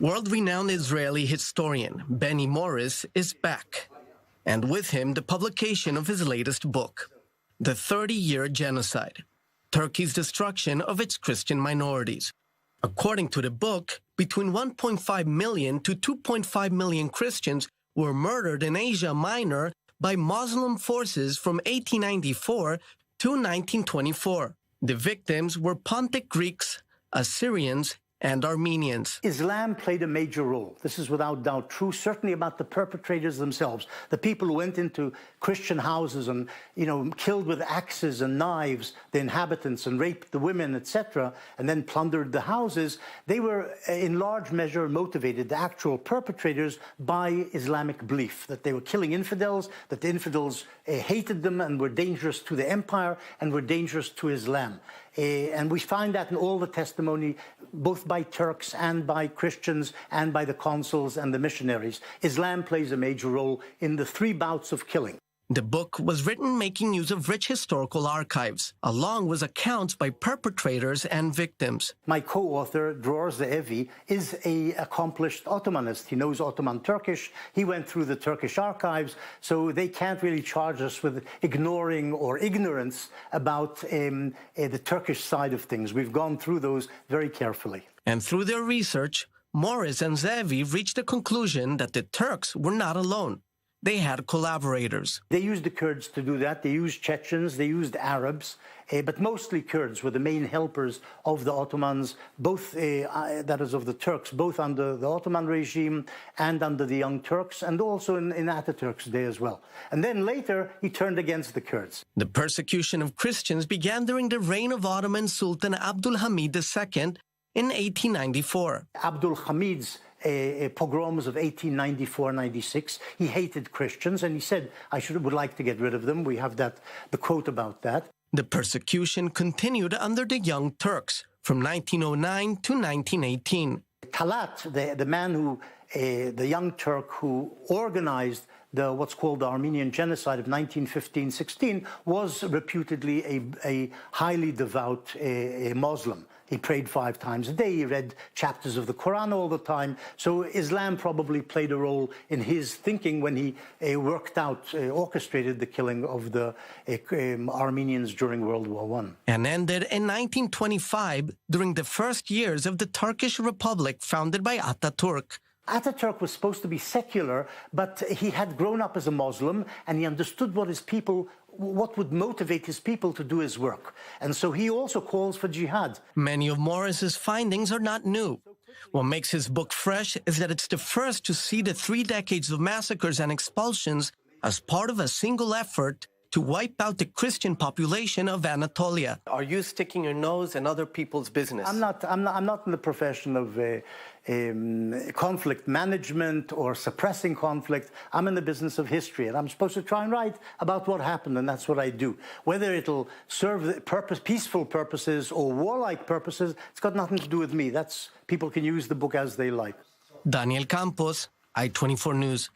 World-renowned Israeli historian Benny Morris is back, and with him the publication of his latest book, The 30-Year Genocide, Turkey's Destruction of its Christian Minorities. According to the book, between 1.5 million to 2.5 million Christians were murdered in Asia Minor by Muslim forces from 1894 to 1924. The victims were Pontic Greeks, Assyrians, and Armenians. Islam played a major role. This is without doubt true, certainly about the perpetrators themselves, the people who went into Christian houses and, killed with axes and knives the inhabitants and raped the women, etc., and then plundered the houses. They were in large measure motivated, the actual perpetrators, by Islamic belief, that they were killing infidels, that the infidels hated them and were dangerous to the empire and were dangerous to Islam. And we find that in all the testimony, both by Turks and by Christians and by the consuls and the missionaries. Islam plays a major role in the 3 bouts of killing. The book was written making use of rich historical archives, along with accounts by perpetrators and victims. My co-author, Dror Zeevi, is an accomplished Ottomanist. He knows Ottoman Turkish. He went through the Turkish archives, so they can't really charge us with ignoring or ignorance about the Turkish side of things. We've gone through those very carefully. And through their research, Morris and Zeevi reached the conclusion that the Turks were not alone. They had collaborators. They used the Kurds to do that. They used Chechens, they used Arabs, but mostly Kurds were the main helpers of the Ottomans, both, that is, of the Turks, both under the Ottoman regime and under the Young Turks, and also in Ataturk's day as well. And then later, he turned against the Kurds. The persecution of Christians began during the reign of Ottoman Sultan Abdul Hamid II in 1894. Abdul Hamid's pogroms of 1894-96. He hated Christians, and he said, would like to get rid of them. We have the quote about that. The persecution continued under the Young Turks from 1909 to 1918. Talat, the man who, the Young Turk who organized what's called the Armenian Genocide of 1915-16, was reputedly a highly devout Muslim. He prayed 5 times a day. He read chapters of the Quran all the time. So Islam probably played a role in his thinking when he orchestrated the killing of the Armenians during World War I. And ended in 1925 during the first years of the Turkish Republic founded by Ataturk. Ataturk was supposed to be secular, but he had grown up as a Muslim, and he understood what would motivate his people to do his work. And so he also calls for jihad. Many of Morris's findings are not new. What makes his book fresh is that it's the first to see the 3 decades of massacres and expulsions as part of a single effort to wipe out the Christian population of Anatolia. Are you sticking your nose in other people's business? I'm not in the profession of conflict management or suppressing conflict. I'm in the business of history, and I'm supposed to try and write about what happened, and that's what I do. Whether it'll serve peaceful purposes or warlike purposes, it's got nothing to do with me. People can use the book as they like. Daniel Campos, I-24 News.